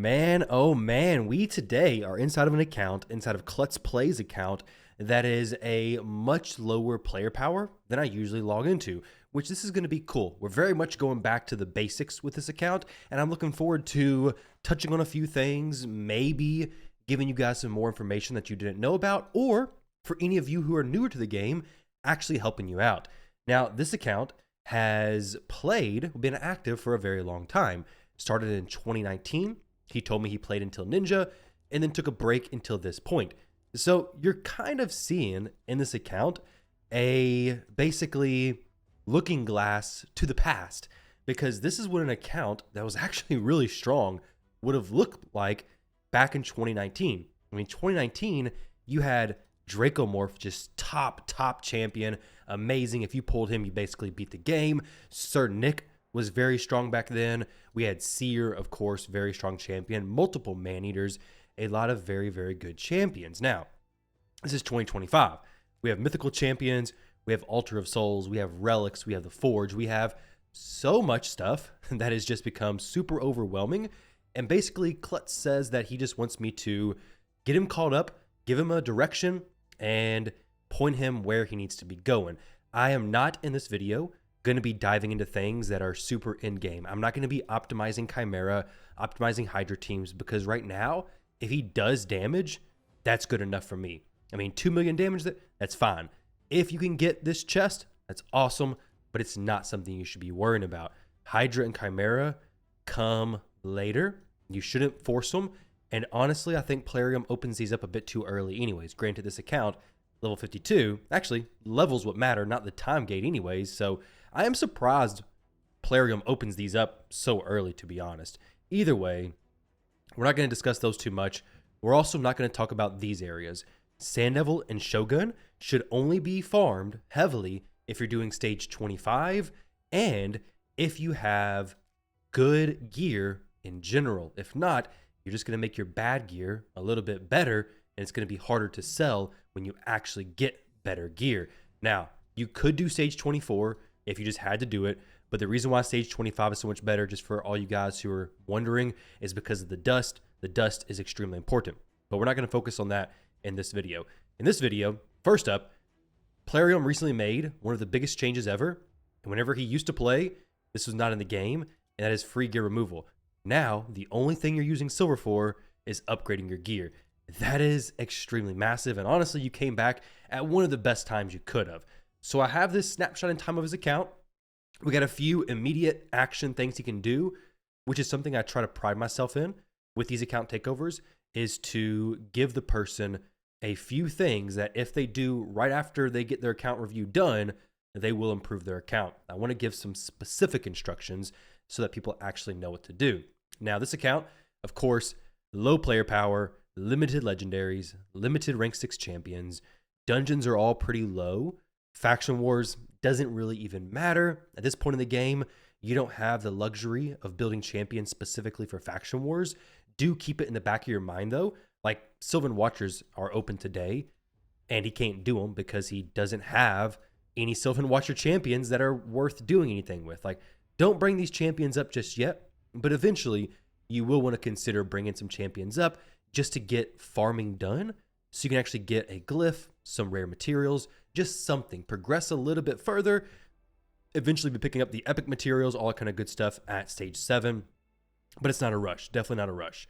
Man, oh man, we today are inside of an account, inside of Klutz Play's account, that is a much lower player power than I usually log into, which this is going to be cool. We're very much going back to the basics with this account, and I'm looking forward to touching on a few things, maybe giving you guys some more information that you didn't know about, or for any of you who are newer to the game, actually helping you out. Now, this account has been active for a very long time. Started in 2019. He told me he played until Ninja and then took a break until this point. So you're kind of seeing in this account a basically looking glass to the past, because this is what an account that was actually really strong would have looked like back in 2019. I mean, 2019, you had Dracomorph, just top champion, amazing. If you pulled him, you basically beat the game. Sir Nick was very strong back then. We had Seer, of course, very strong champion, multiple man-eaters, a lot of very, very good champions. Now, this is 2025. We have mythical champions, we have Altar of Souls, we have relics, we have the Forge, we have so much stuff that has just become super overwhelming. And basically, Klutz says that he just wants me to get him caught up, give him a direction, and point him where he needs to be going. I am not in this video going to be diving into things that are super in-game. I'm not going to be optimizing Chimera, optimizing Hydra teams, because right now, if he does damage, that's good enough for me. I mean, 2 million damage, that's fine. If you can get this chest, that's awesome, but it's not something you should be worrying about. Hydra and Chimera come later. You shouldn't force them. And honestly, I think Plarium opens these up a bit too early anyways. Granted, this account, level 52, actually, level's what matter, not the time gate anyways. So I am surprised Plarium opens these up so early, to be honest. Either way, we're not going to discuss those too much. We're also not going to talk about these areas. Sand Devil and Shogun should only be farmed heavily if you're doing stage 25 and if you have good gear in general. If not, you're just going to make your bad gear a little bit better, and it's going to be harder to sell when you actually get better gear. Now, you could do stage 24 if you just had to do it, but the reason why stage 25 is so much better, just for all you guys who are wondering, is because of the dust. The dust is extremely important, but we're not going to focus on that in this video. In this video, first up, Plarium recently made one of the biggest changes ever, and whenever he used to play, this was not in the game, and that is free gear removal. Now, the only thing you're using silver for is upgrading your gear. That is extremely massive, and honestly, you came back at one of the best times you could have. So I have this snapshot in time of his account. We got a few immediate action things he can do, which is something I try to pride myself in with these account takeovers, is to give the person a few things that if they do right after they get their account review done, they will improve their account. I want to give some specific instructions so that people actually know what to do. Now, this account, of course, low player power, limited legendaries, limited rank 6 champions, dungeons are all pretty low. Faction Wars doesn't really even matter. At this point in the game, you don't have the luxury of building champions specifically for Faction Wars. Do keep it in the back of your mind, though. Like, Sylvan Watchers are open today, and he can't do them because he doesn't have any Sylvan Watcher champions that are worth doing anything with. Like, don't bring these champions up just yet, but eventually you will want to consider bringing some champions up just to get farming done so you can actually get a glyph, some rare materials, just something. Progress a little bit further, eventually be picking up the epic materials, all that kind of good stuff at stage 7, but it's not a rush, definitely not a rush.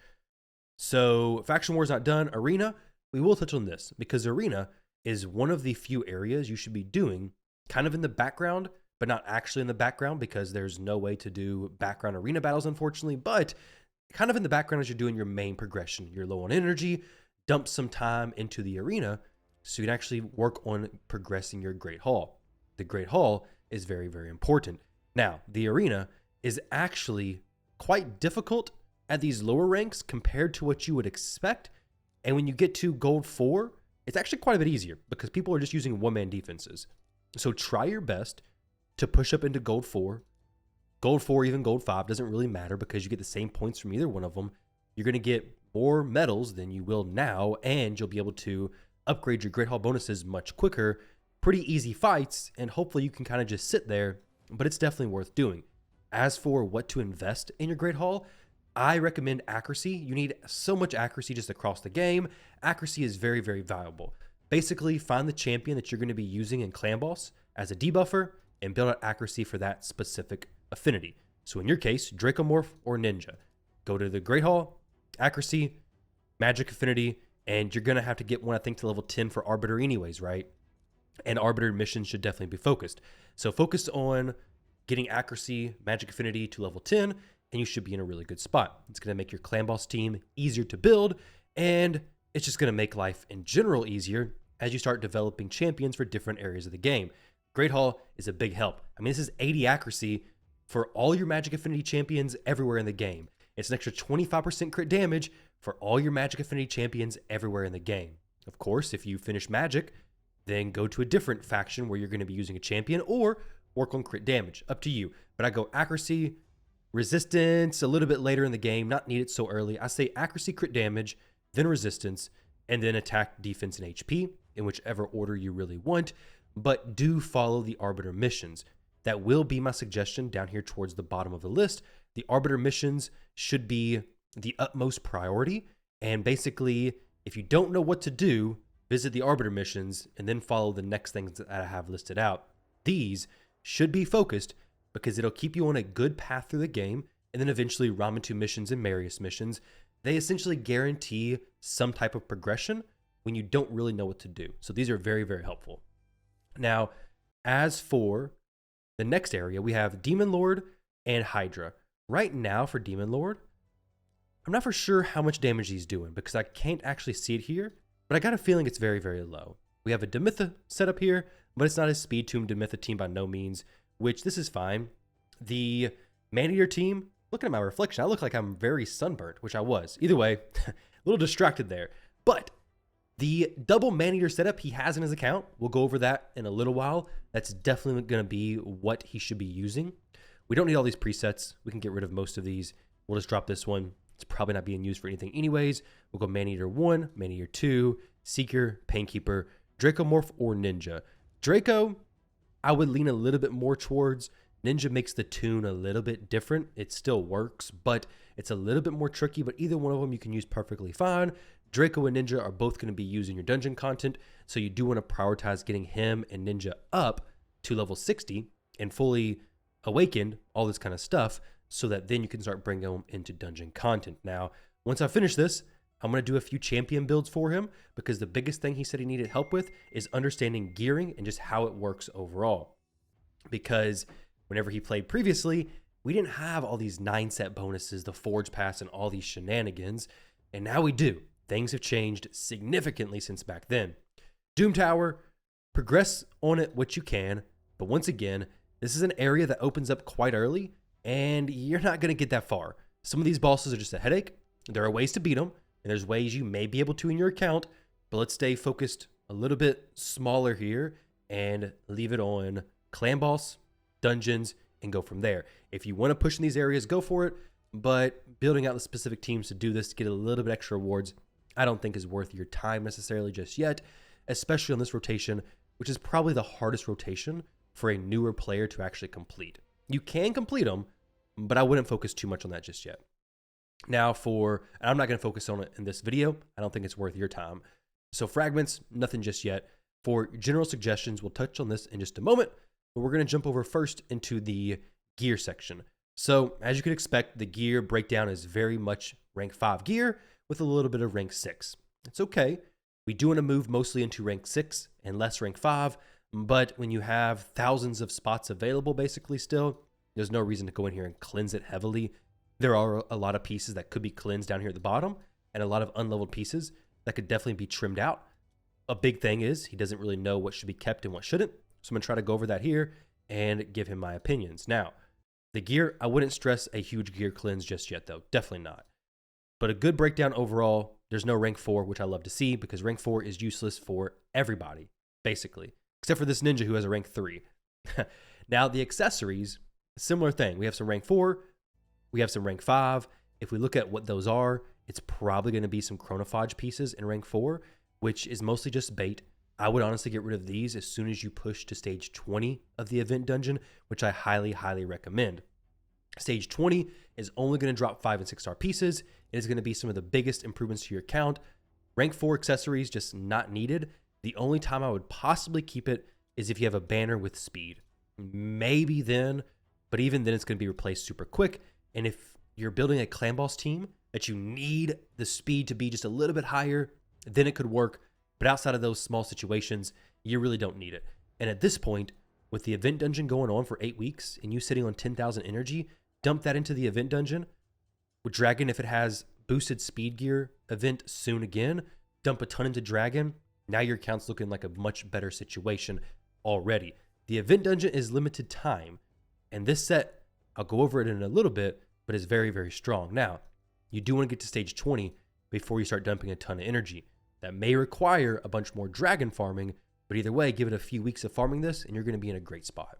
So Faction War is not done. Arena, we will touch on this because Arena is one of the few areas you should be doing kind of in the background, but not actually in the background because there's no way to do background arena battles, unfortunately, but kind of in the background as you're doing your main progression. You're low on energy, dump some time into the arena so you can actually work on progressing your Great Hall. The Great Hall is very, very important. Now, the arena is actually quite difficult at these lower ranks compared to what you would expect. And when you get to gold 4, it's actually quite a bit easier because people are just using one-man defenses. So try your best to push up into gold 4. Gold 4, even gold 5, doesn't really matter because you get the same points from either one of them. You're going to get more medals than you will now, and you'll be able to upgrade your Great Hall bonuses much quicker. Pretty easy fights, and hopefully you can kind of just sit there, but it's definitely worth doing. As for what to invest in your Great Hall, I recommend accuracy. You need so much accuracy just across the game. Accuracy is very, very valuable. Basically, find the champion that you're going to be using in Clan Boss as a debuffer and build out accuracy for that specific affinity. So in your case, Dracomorph or Ninja. Go to the Great Hall, accuracy, magic affinity, and you're going to have to get one, I think, to level 10 for Arbiter anyways, right? And Arbiter missions should definitely be focused. So focus on getting accuracy, magic affinity to level 10, and you should be in a really good spot. It's going to make your Clan Boss team easier to build, and it's just going to make life in general easier as you start developing champions for different areas of the game. Great Hall is a big help. I mean, this is 80 accuracy for all your magic affinity champions everywhere in the game. It's an extra 25% crit damage for all your magic affinity champions everywhere in the game. Of course, if you finish magic, then go to a different faction where you're going to be using a champion or work on crit damage. Up to you. But I go accuracy, resistance a little bit later in the game, not needed so early. I say accuracy, crit damage, then resistance, and then attack, defense, and HP in whichever order you really want. But do follow the Arbiter missions. That will be my suggestion down here towards the bottom of the list. The Arbiter missions should be the utmost priority. And basically, if you don't know what to do, visit the Arbiter missions and then follow the next things that I have listed out. These should be focused because it'll keep you on a good path through the game. And then eventually Ramen 2 missions and Marius missions, they essentially guarantee some type of progression when you don't really know what to do. So these are very, very helpful. Now, as for the next area, we have Demon Lord and Hydra. Right now for Demon Lord, I'm not for sure how much damage he's doing because I can't actually see it here, but I got a feeling it's very, very low. We have a Demitha set up here, but it's not a Speed Tomb Demitha team by no means, which this is fine. The Man-Eater team, looking at my reflection, I look like I'm very sunburnt, which I was. Either way, a little distracted there. But the double Man-Eater setup he has in his account, we'll go over that in a little while. That's definitely going to be what he should be using. We don't need all these presets. We can get rid of most of these. We'll just drop this one. It's probably not being used for anything anyways. We'll go Man-Eater 1, Man-Eater 2, Seeker, Painkeeper, Dracomorph, or Ninja. Draco, I would lean a little bit more towards. Ninja makes the tune a little bit different. It still works, but it's a little bit more tricky, but either one of them you can use perfectly fine. Draco and Ninja are both going to be used in your dungeon content, so you do want to prioritize getting him and Ninja up to level 60 and fully awakened, all this kind of stuff, so that then you can start bringing them into dungeon content. Now, once I finish this, I'm going to do a few champion builds for him because the biggest thing he said he needed help with is understanding gearing and just how it works overall. Because whenever he played previously, we didn't have all these 9-set bonuses, the Forge Pass, and all these shenanigans, and now we do. Things have changed significantly since back then. Doom Tower, progress on it what you can, but once again, this is an area that opens up quite early, and you're not going to get that far. Some of these bosses are just a headache. There are ways to beat them, and there's ways you may be able to in your account, but let's stay focused a little bit smaller here and leave it on Clan Boss, dungeons, and go from there. If you want to push in these areas, go for it, but building out the specific teams to do this to get a little bit extra rewards, I don't think is worth your time necessarily just yet, especially on this rotation, which is probably the hardest rotation for a newer player to actually complete. You can complete them, but I wouldn't focus too much on that just yet. Now and I'm not going to focus on it in this video. I don't think it's worth your time. So fragments, nothing just yet. For general suggestions, we'll touch on this in just a moment, but we're going to jump over first into the gear section. So as you could expect, the gear breakdown is very much rank 5 gear with a little bit of rank 6. It's okay. We do want to move mostly into rank 6 and less rank 5, but when you have thousands of spots available basically still, there's no reason to go in here and cleanse it heavily. There are a lot of pieces that could be cleansed down here at the bottom and a lot of unleveled pieces that could definitely be trimmed out. A big thing is he doesn't really know what should be kept and what shouldn't. So I'm going to try to go over that here and give him my opinions. Now, the gear, I wouldn't stress a huge gear cleanse just yet though. Definitely not. But a good breakdown overall. There's no rank 4, which I love to see because rank 4 is useless for everybody, basically, except for this ninja who has a rank 3. Now, the accessories, similar thing. We have some rank 4. We have some rank 5. If we look at what those are, it's probably going to be some chronophage pieces in rank 4, which is mostly just bait. I would honestly get rid of these as soon as you push to stage 20 of the event dungeon, which I highly, highly recommend. Stage 20 is only going to drop 5 and 6 star pieces. It is going to be some of the biggest improvements to your account. Rank 4 accessories, just not needed. The only time I would possibly keep it is if you have a banner with speed. Maybe then, but even then it's going to be replaced super quick. And if you're building a clan boss team that you need the speed to be just a little bit higher, then it could work. But outside of those small situations, you really don't need it. And at this point, with the event dungeon going on for 8 weeks and you sitting on 10,000 energy, dump that into the event dungeon. With Dragon, if it has boosted speed gear event soon again, dump a ton into Dragon. Now your account's looking like a much better situation already. The event dungeon is limited time. And this set, I'll go over it in a little bit, but is very, very strong. Now, you do want to get to stage 20 before you start dumping a ton of energy. That may require a bunch more Dragon farming, but either way, give it a few weeks of farming this and you're going to be in a great spot.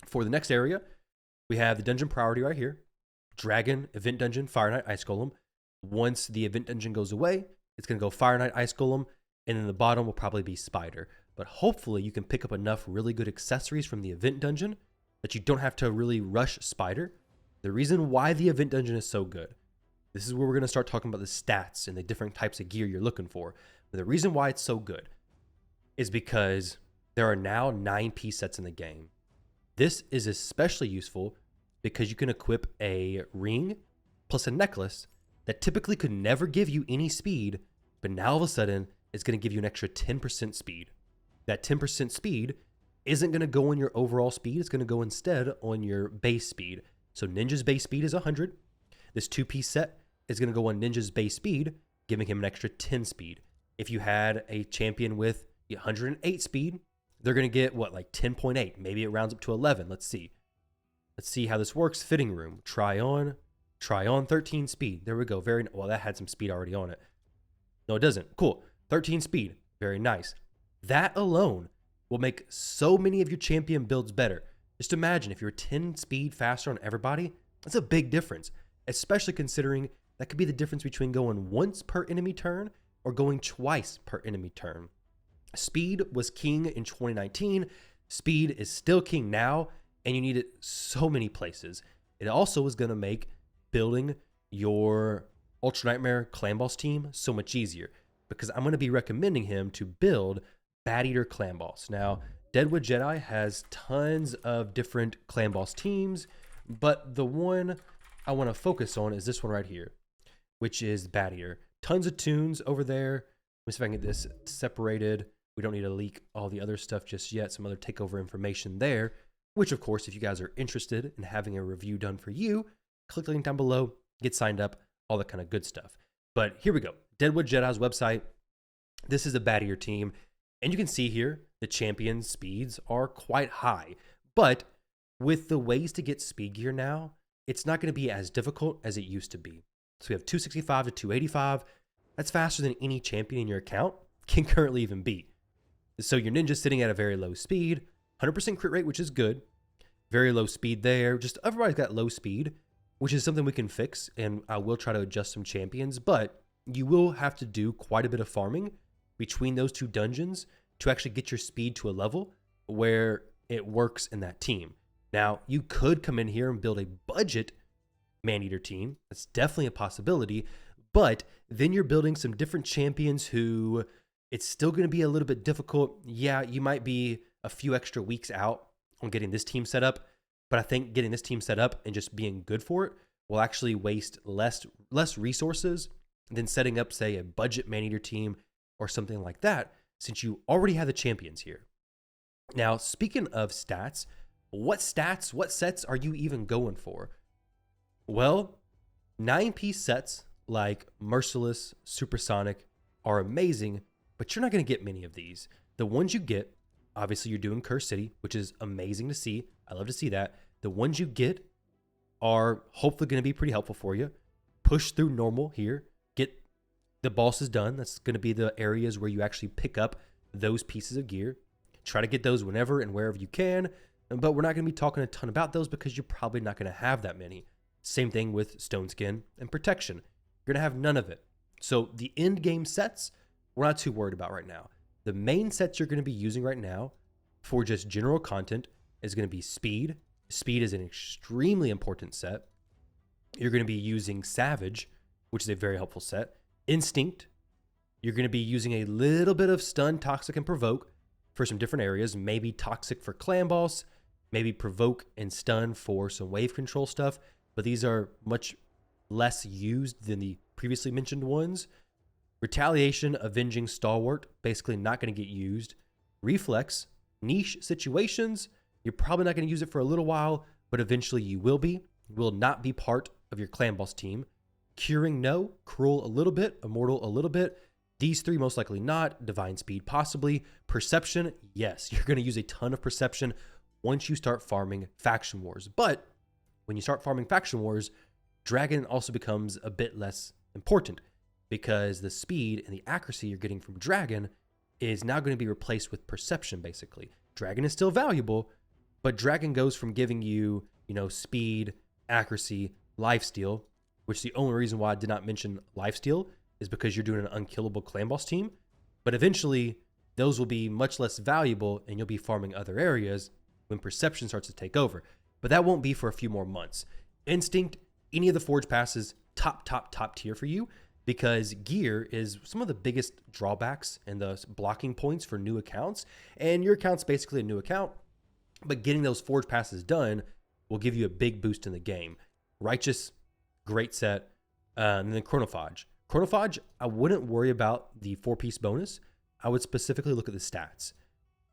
For the next area, we have the dungeon priority right here. Dragon, Event Dungeon, Fire Knight, Ice Golem. Once the Event Dungeon goes away, it's going to go Fire Knight, Ice Golem, and then the bottom will probably be Spider. But hopefully you can pick up enough really good accessories from the Event Dungeon that you don't have to really rush Spider. The reason why the Event Dungeon is so good, this is where we're going to start talking about the stats and the different types of gear you're looking for. But the reason why it's so good is because there are now 9-piece sets in the game. This is especially useful because you can equip a ring plus a necklace that typically could never give you any speed, but now all of a sudden it's going to give you an extra 10% speed. That 10% speed isn't going to go on your overall speed. It's going to go instead on your base speed. So Ninja's base speed is 100. This 2-piece set is going to go on Ninja's base speed, giving him an extra 10 speed. If you had a champion with 108 speed, they're going to get what, like 10.8. Maybe it rounds up to 11. Let's see. Let's see how this works. Fitting room. Try on 13 speed. There we go. Very well, that had some speed already on it. No, it doesn't. Cool. 13 speed. Very nice. That alone will make so many of your champion builds better. Just imagine if you're 10 speed faster on everybody, that's a big difference, especially considering that could be the difference between going once per enemy turn or going twice per enemy turn. Speed was king in 2019. Speed is still king now, and you need it so many places. It also is going to make building your Ultra Nightmare Clan Boss team so much easier because I'm going to be recommending him to build Bat Eater Clan Boss. Now, Deadwood Jedi has tons of different Clan Boss teams, but the one I want to focus on is this one right here, which is Bat Eater. Tons of tunes over there. Let me see if I can get this separated. We don't need to leak all the other stuff just yet. Some other takeover information there, which of course, if you guys are interested in having a review done for you, click the link down below, get signed up, all that kind of good stuff. But here we go. Deadwood Jedi's website. This is a Bat Eater team. And you can see here, the champion speeds are quite high. But with the ways to get speed gear now, it's not going to be as difficult as it used to be. So we have 265 to 285. That's faster than any champion in your account can currently even beat. So your ninja's sitting at a very low speed, 100% crit rate, which is good. Very low speed there. Just everybody's got low speed, which is something we can fix. And I will try to adjust some champions, but you will have to do quite a bit of farming between those two dungeons to actually get your speed to a level where it works in that team. Now, you could come in here and build a budget man-eater team. That's definitely a possibility, but then you're building some different champions who it's still going to be a little bit difficult. Yeah, you might be a few extra weeks out on getting this team set up, but I think getting this team set up and just being good for it will actually waste less resources than setting up, say, a budget man-eater team or something like that, since you already have the champions here. Now, speaking of stats, what sets are you even going for? Well, 9-piece sets like Merciless, Supersonic are amazing, but you're not going to get many of these. The ones you get, obviously you're doing Curse City, which is amazing to see. I love to see that. The ones you get are hopefully going to be pretty helpful for you. Push through normal here. Get the bosses done. That's going to be the areas where you actually pick up those pieces of gear. Try to get those whenever and wherever you can. But we're not going to be talking a ton about those because you're probably not going to have that many. Same thing with Stone Skin and Protection. You're going to have none of it. So the end game sets, we're not too worried about right now. The main sets you're going to be using right now for just general content is going to be Speed, Speed is an extremely important set. You're going to be using Savage, which is a very helpful set. Instinct, you're going to be using a little bit of Stun, Toxic, and Provoke for some different areas. Maybe Toxic for Clan Boss, maybe Provoke and Stun for some wave control stuff. But these are much less used than the previously mentioned ones. Retaliation, Avenging, Stalwart, basically not going to get used. Reflex, niche situations, you're probably not going to use it for a little while, but eventually you will be. Will not be part of your Clan Boss team. Curing, no. Cruel, a little bit. Immortal, a little bit. These three, most likely not. Divine Speed, possibly. Perception, yes. You're going to use a ton of Perception once you start farming Faction Wars. But when you start farming Faction Wars, Dragon also becomes a bit less important because the speed and the accuracy you're getting from Dragon is now going to be replaced with Perception, basically. Dragon is still valuable, but Dragon goes from giving you, speed, accuracy, lifesteal, which the only reason why I did not mention lifesteal is because you're doing an unkillable Clan Boss team. But eventually, those will be much less valuable and you'll be farming other areas when Perception starts to take over. But that won't be for a few more months. Instinct, any of the Forge passes, top tier for you because gear is some of the biggest drawbacks and the blocking points for new accounts. And your account's basically a new account, but getting those Forge passes done will give you a big boost in the game. Righteous, great set. And then Chronophage. Chronophage, I wouldn't worry about the 4-piece bonus. I would specifically look at the stats.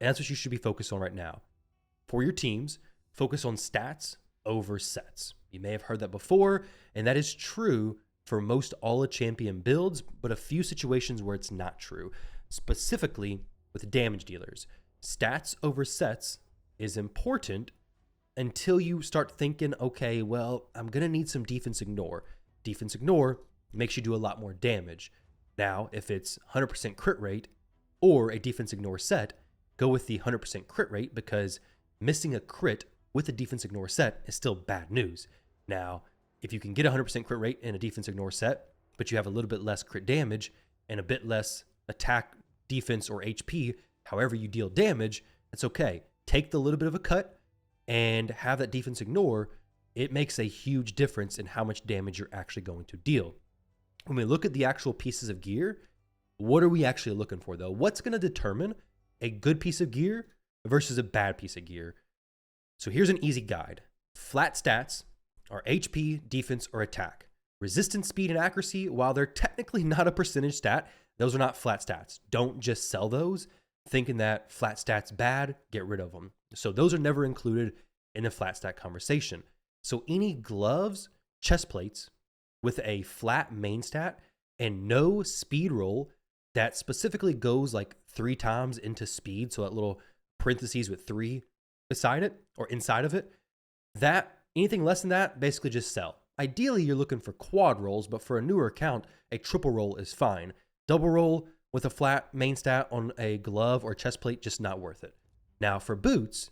And that's what you should be focused on right now. For your teams, focus on stats over sets. You may have heard that before, and that is true for most all-champion builds, but a few situations where it's not true, specifically with damage dealers. Stats over sets is important until you start thinking, okay, well, I'm going to need some defense ignore. Defense ignore makes you do a lot more damage. Now, if it's 100% crit rate or a defense ignore set, go with the 100% crit rate because missing a crit with a defense ignore set is still bad news. Now, if you can get 100% crit rate in a defense ignore set, but you have a little bit less crit damage and a bit less attack, defense, or HP, however you deal damage, that's okay. Take the little bit of a cut and have that defense ignore. It makes a huge difference in how much damage you're actually going to deal. When we look at the actual pieces of gear, what are we actually looking for though? What's going to determine a good piece of gear versus a bad piece of gear? So here's an easy guide. Flat stats are HP, defense, or attack. Resistance, speed, and accuracy, while they're technically not a percentage stat, those are not flat stats. Don't just sell those thinking that flat stats bad, get rid of them. So those are never included in the flat stat conversation. So any gloves, chest plates with a flat main stat and no speed roll that specifically goes like 3 times into speed, so that little parentheses with 3 beside it or inside of it, that anything less than that, basically just sell. Ideally, you're looking for quad rolls, but for a newer account, a triple roll is fine. Double roll with a flat main stat on a glove or chest plate, just not worth it. Now, for boots,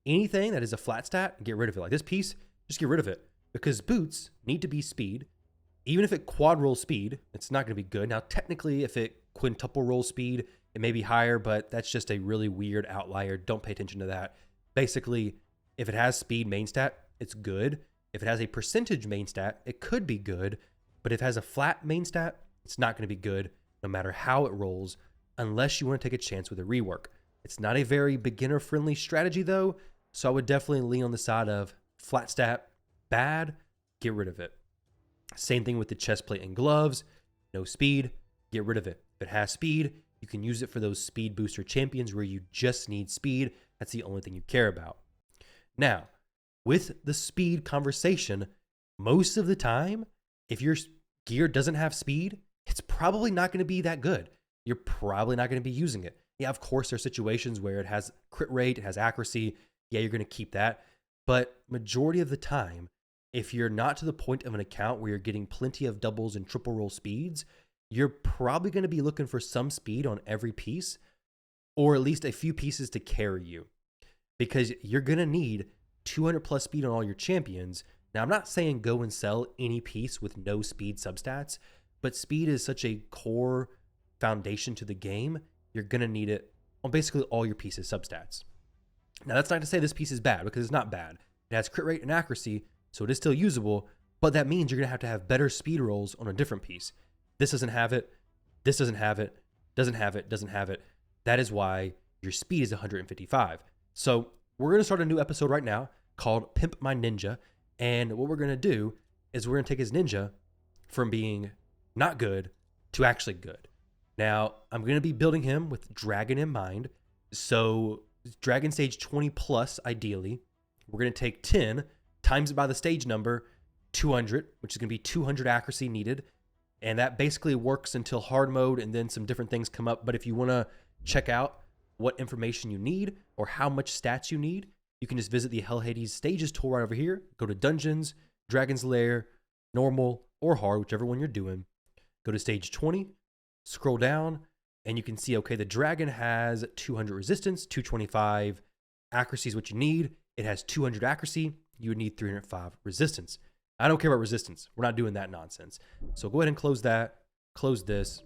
anything that is a flat stat, get rid of it. Like this piece, just get rid of it because boots need to be speed. Even if it quad roll speed, it's not going to be good. Now, technically, if it quintuple roll speed, it may be higher, but that's just a really weird outlier. Don't pay attention to that. Basically, if it has speed main stat, it's good. If it has a percentage main stat, it could be good. But if it has a flat main stat, it's not going to be good no matter how it rolls, unless you want to take a chance with a rework. It's not a very beginner-friendly strategy, though, so I would definitely lean on the side of flat stat, bad, get rid of it. Same thing with the chest plate and gloves. No speed, get rid of it. If it has speed, you can use it for those speed booster champions where you just need speed. That's the only thing you care about. Now, with the speed conversation, most of the time, if your gear doesn't have speed, it's probably not going to be that good. You're probably not going to be using it. Yeah, of course, there are situations where it has crit rate, it has accuracy. Yeah, you're going to keep that. But majority of the time, if you're not to the point of an account where you're getting plenty of doubles and triple roll speeds, you're probably going to be looking for some speed on every piece, or at least a few pieces to carry you, because you're going to need 200 plus speed on all your champions. Now, I'm not saying go and sell any piece with no speed substats, but speed is such a core foundation to the game. You're going to need it on basically all your pieces substats. Now, that's not to say this piece is bad, because it's not bad. It has crit rate and accuracy, so it is still usable, but that means you're going to have better speed rolls on a different piece. This doesn't have it. This doesn't have it. Doesn't have it. Doesn't have it. That is why your speed is 155. So we're going to start a new episode right now called Pimp My Ninja. And what we're going to do is we're going to take his ninja from being not good to actually good. Now, I'm going to be building him with dragon in mind. So dragon stage 20 plus, ideally. We're going to take 10, times it by the stage number, 200, which is going to be 200 accuracy needed. And that basically works until hard mode and then some different things come up. But if you want to check out what information you need or how much stats you need, you can just visit the Hell Hades stages tool right over here. Go to Dungeons, Dragon's Lair, Normal, or Hard, whichever one you're doing. Go to stage 20, scroll down, and you can see, okay, the dragon has 200 resistance, 225 accuracy is what you need. It has 200 accuracy. You would need 305 resistance. I don't care about resistance. We're not doing that nonsense. So go ahead and close that, close this,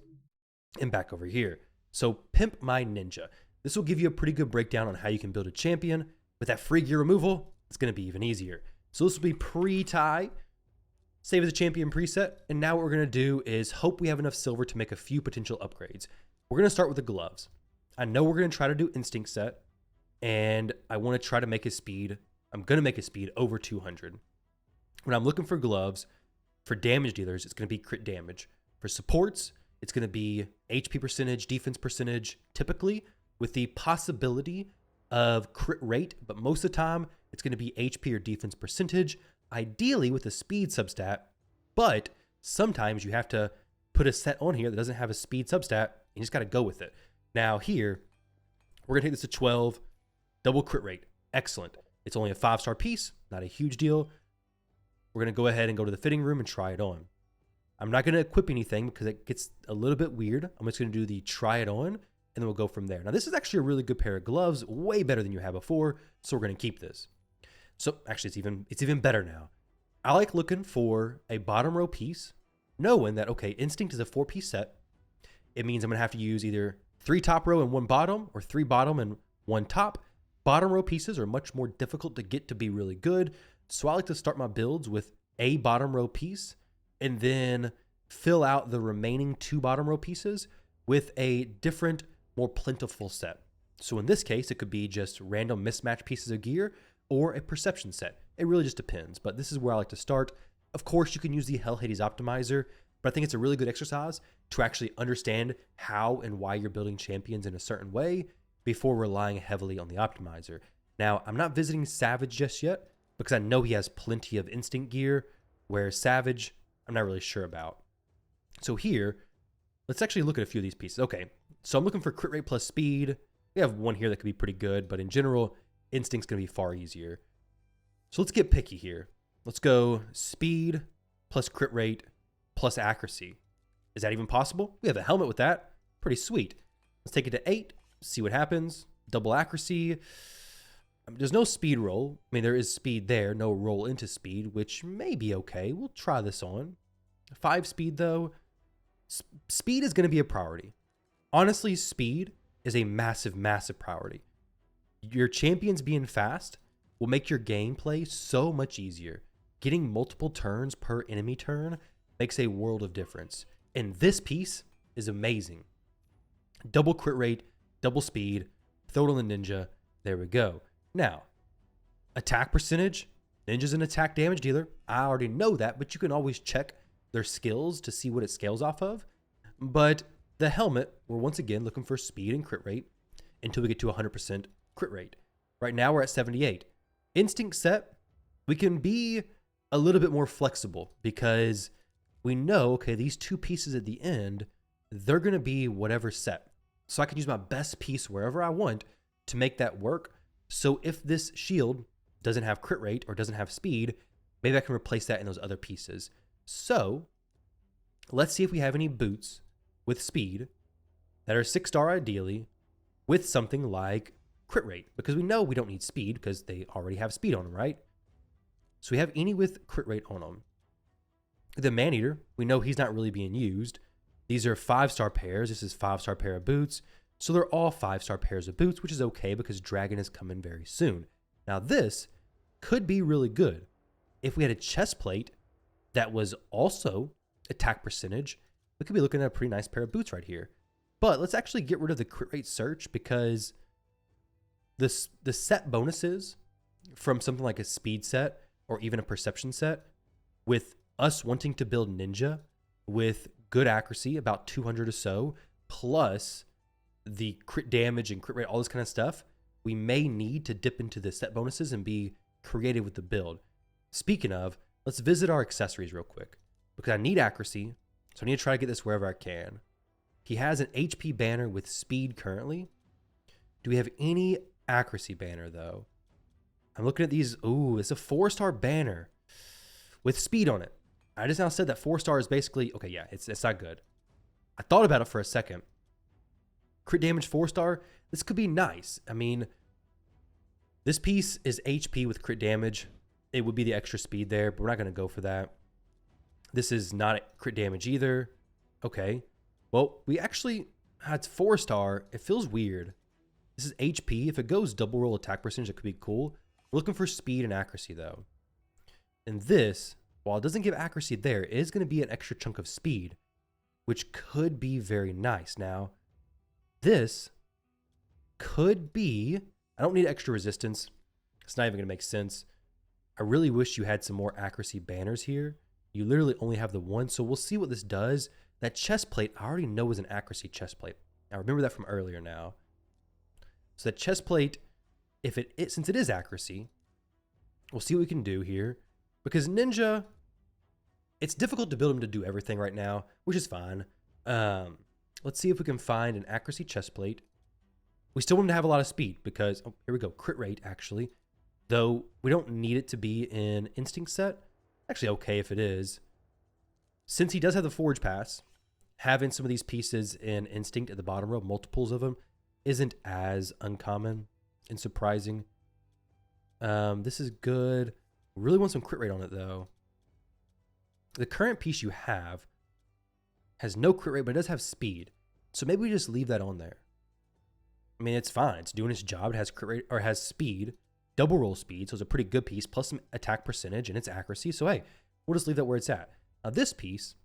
and back over here. So Pimp My Ninja. This will give you a pretty good breakdown on how you can build a champion. With that free gear removal, it's going to be even easier. So this will be pre-tie, save as a champion preset. And now what we're going to do is hope we have enough silver to make a few potential upgrades. We're going to start with the gloves. I know we're going to try to do instinct set, and I want to try to make his speed. I'm going to make his speed over 200. When I'm looking for gloves, for damage dealers, it's going to be crit damage. For supports, it's going to be HP percentage, defense percentage, typically with the possibility of crit rate, but most of the time it's going to be HP or defense percentage, ideally with a speed substat, but sometimes you have to put a set on here that doesn't have a speed substat, and you just got to go with it. Now here, we're going to take this to 12, double crit rate. Excellent. It's only a 5-star piece, not a huge deal. We're going to go ahead and go to the fitting room and try it on. I'm not going to equip anything because it gets a little bit weird. I'm just going to do the try it on, and then we'll go from there. Now, this is actually a really good pair of gloves, way better than you had before, so we're going to keep this. So, actually, it's even better now. I like looking for a bottom row piece, knowing that, okay, Instinct is a 4-piece set. It means I'm going to have to use either 3 top row and 1 bottom, or 3 bottom and 1 top. Bottom row pieces are much more difficult to get to be really good, so I like to start my builds with a bottom row piece and then fill out the remaining 2 bottom row pieces with a different, more plentiful set. So in this case, it could be just random mismatched pieces of gear or a perception set. It really just depends, but this is where I like to start. Of course, you can use the Hell Hades optimizer, but I think it's a really good exercise to actually understand how and why you're building champions in a certain way before relying heavily on the optimizer. Now, I'm not visiting Savage just yet because I know he has plenty of instinct gear, whereas Savage, I'm not really sure about. So here, let's actually look at a few of these pieces. Okay, so I'm looking for crit rate plus speed. We have one here that could be pretty good, but in general, instinct's going to be far easier. So let's get picky here. Let's go speed plus crit rate plus accuracy. Is that even possible? We have a helmet with that. Pretty sweet. Let's take it to 8, see what happens. Double accuracy. There's no speed roll. I mean, there is speed there, no roll into speed, which may be okay. We'll try this on. 5 speed, though. Speed is going to be a priority. Honestly, speed is a massive, massive priority. Your champions being fast will make your gameplay so much easier. Getting multiple turns per enemy turn makes a world of difference. And this piece is amazing. Double crit rate, double speed, throw it on the ninja. There we go. Now, attack percentage. Ninja's an attack damage dealer. I already know that, but you can always check their skills to see what it scales off of. But the helmet, we're once again looking for speed and crit rate until we get to 100% crit rate. Right now we're at 78. Instinct set, we can be a little bit more flexible because we know, okay, these 2 pieces at the end, they're going to be whatever set. So I can use my best piece wherever I want to make that work. So if this shield doesn't have crit rate or doesn't have speed, maybe I can replace that in those other pieces. So let's see if we have any boots with speed that are 6-star ideally with something like crit rate, because we know we don't need speed because they already have speed on them, right? So we have any with crit rate on them. The Maneater, we know he's not really being used. These are 5-star pairs. This is 5-star pair of boots. So they're all 5-star pairs of boots, which is okay because Dragon is coming very soon. Now this could be really good. If we had a chest plate that was also attack percentage, we could be looking at a pretty nice pair of boots right here. But let's actually get rid of the crit rate search, because the set bonuses from something like a speed set or even a perception set, with us wanting to build ninja with good accuracy, about 200 or so, plus the crit damage and crit rate, all this kind of stuff, we may need to dip into the set bonuses and be creative with the build. Speaking of, let's visit our accessories real quick, because I need accuracy, so I need to try to get this wherever I can. He has an HP banner with speed currently. Do we have any accuracy banner, though? I'm looking at these. Ooh, it's a 4-star banner with speed on it. I just now said that 4-star is basically, okay, yeah, it's not good. I thought about it for a second. Crit damage 4-star, this could be nice. I mean, this piece is HP with crit damage. It would be the extra speed there, but we're not going to go for that. This is not crit damage either. Okay. Well, we actually, it's 4-star. It feels weird. This is HP. If it goes double roll attack percentage, it could be cool. We're looking for speed and accuracy, though. And this, while it doesn't give accuracy there, it is going to be an extra chunk of speed, which could be very nice. Now, this could be, I don't need extra resistance. It's not even going to make sense. I really wish you had some more accuracy banners here. You literally only have the one, so we'll see what this does. That chest plate, I already know is an accuracy chest plate. I remember that from earlier now. So that chest plate, since it is accuracy, we'll see what we can do here. Because ninja, it's difficult to build him to do everything right now, which is fine. Let's see if we can find an accuracy chest plate. We still want him to have a lot of speed because, oh, here we go, crit rate actually. Though we don't need it to be in instinct set. Actually okay if it is. Since he does have the forge pass, having some of these pieces in instinct at the bottom row, multiples of them, isn't as uncommon and surprising. This is good. Really want some crit rate on it though. The current piece you have has no crit rate, but it does have speed. So maybe we just leave that on there. I mean, it's fine. It's doing its job. It has crit rate, or it has speed, double roll speed. So it's a pretty good piece, plus some attack percentage and its accuracy. So hey, we'll just leave that where it's at. Now this piece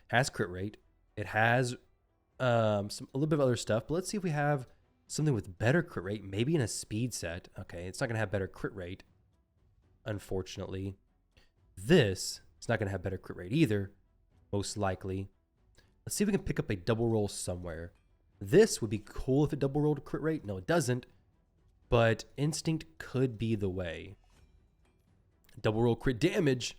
has crit rate. It has a little bit of other stuff, but let's see if we have something with better crit rate, maybe in a speed set. Okay, it's not going to have better crit rate, unfortunately. This is not going to have better crit rate either, most likely. Let's see if we can pick up a double roll somewhere. This would be cool if it double rolled crit rate. No, it doesn't, but instinct could be the way. Double roll crit damage.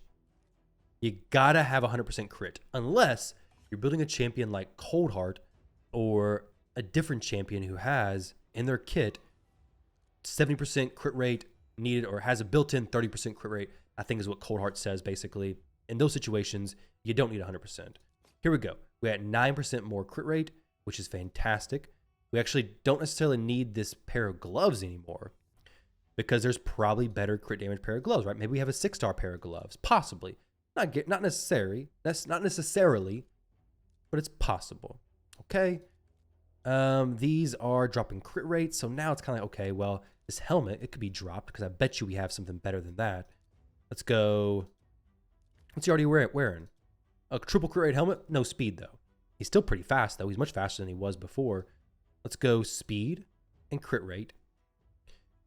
You gotta have 100% crit, unless you're building a champion like Coldheart or a different champion who has in their kit 70% crit rate needed, or has a built-in 30% crit rate, I think is what Coldheart says basically. In those situations, you don't need 100%. Here we go. We had 9% more crit rate, which is fantastic. We actually don't necessarily need this pair of gloves anymore, because there's probably better crit damage pair of gloves, right? Maybe we have a 6-star pair of gloves, possibly. Not necessary. That's not necessarily, but it's possible. Okay. These are dropping crit rates, so now it's kind of like, okay, well, this helmet, it could be dropped because I bet you we have something better than that. Let's go. What's he already wearing? A triple crit rate helmet? No speed, though. He's still pretty fast, though. He's much faster than he was before. Let's go speed and crit rate.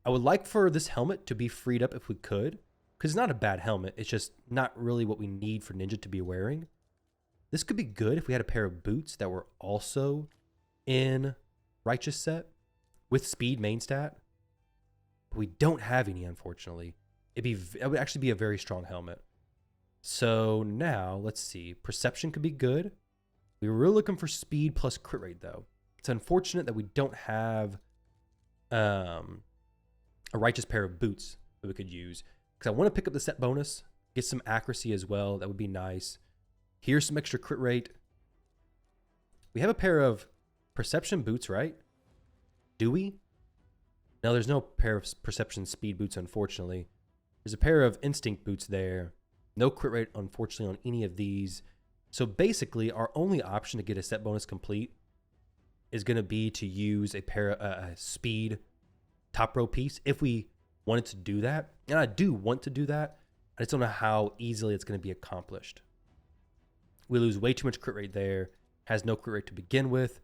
I would like for this helmet to be freed up if we could, because it's not a bad helmet. It's just not really what we need for Ninja to be wearing. This could be good if we had a pair of boots that were also in Righteous set with speed main stat. But we don't have any, unfortunately. It would actually be a very strong helmet. So now, let's see. Perception could be good. We were really looking for speed plus crit rate, though. It's unfortunate that we don't have a Righteous pair of boots that we could use, because I want to pick up the set bonus, get some accuracy as well. That would be nice. Here's some extra crit rate. We have a pair of perception boots, right? Do we? No, there's no pair of perception speed boots, unfortunately. There's a pair of instinct boots there. No crit rate, unfortunately, on any of these. So basically, our only option to get a set bonus complete is going to be to use a pair of speed top row piece if we wanted to do that. And I do want to do that. I just don't know how easily it's going to be accomplished. We lose way too much crit rate there. Has no crit rate to begin with.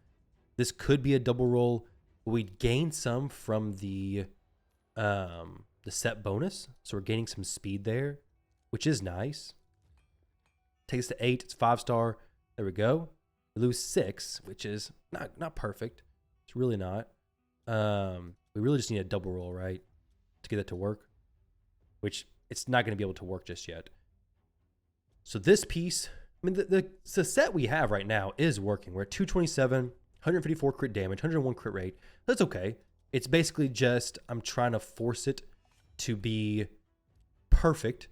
This could be a double roll. We'd gain some from the set bonus. So we're gaining some speed there, which is nice. Takes to 8. It's 5-star. There we go. We lose 6, which is not perfect. It's really not. We really just need a double roll, right, to get it to work, which it's not going to be able to work just yet. So this piece, I mean, the set we have right now is working. We're at 227, 154 crit damage, 101 crit rate. That's okay. It's basically just I'm trying to force it to be perfect,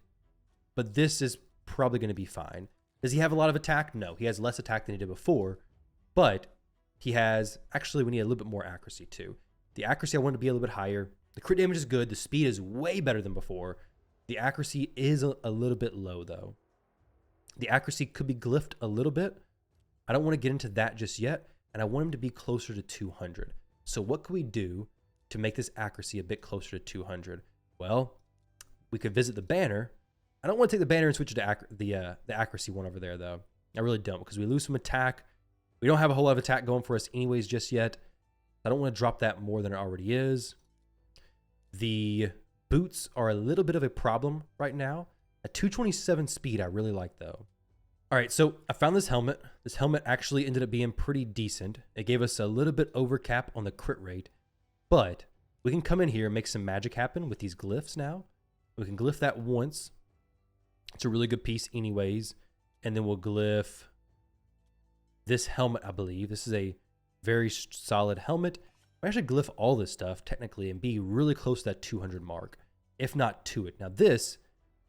but this is probably going to be fine. Does he have a lot of attack? No, he has less attack than he did before, but he has, actually, we need a little bit more accuracy too. The accuracy I want to be a little bit higher. The crit damage is good. The speed is way better than before. The accuracy is a little bit low though. The accuracy could be glyphed a little bit. I don't want to get into that just yet, and I want him to be closer to 200. So what could we do to make this accuracy a bit closer to 200? Well, we could visit the banner. I don't want to take the banner and switch it to the accuracy one over there, though. I really don't, because we lose some attack. We don't have a whole lot of attack going for us anyways just yet. I don't want to drop that more than it already is. The boots are a little bit of a problem right now. A 227 speed I really like, though. All right, so I found this helmet. This helmet actually ended up being pretty decent. It gave us a little bit over cap on the crit rate, but we can come in here and make some magic happen with these glyphs now. We can glyph that once. It's a really good piece anyways. And then we'll glyph this helmet, I believe. This is a very solid helmet. We actually glyph all this stuff technically and be really close to that 200 mark, if not to it. Now this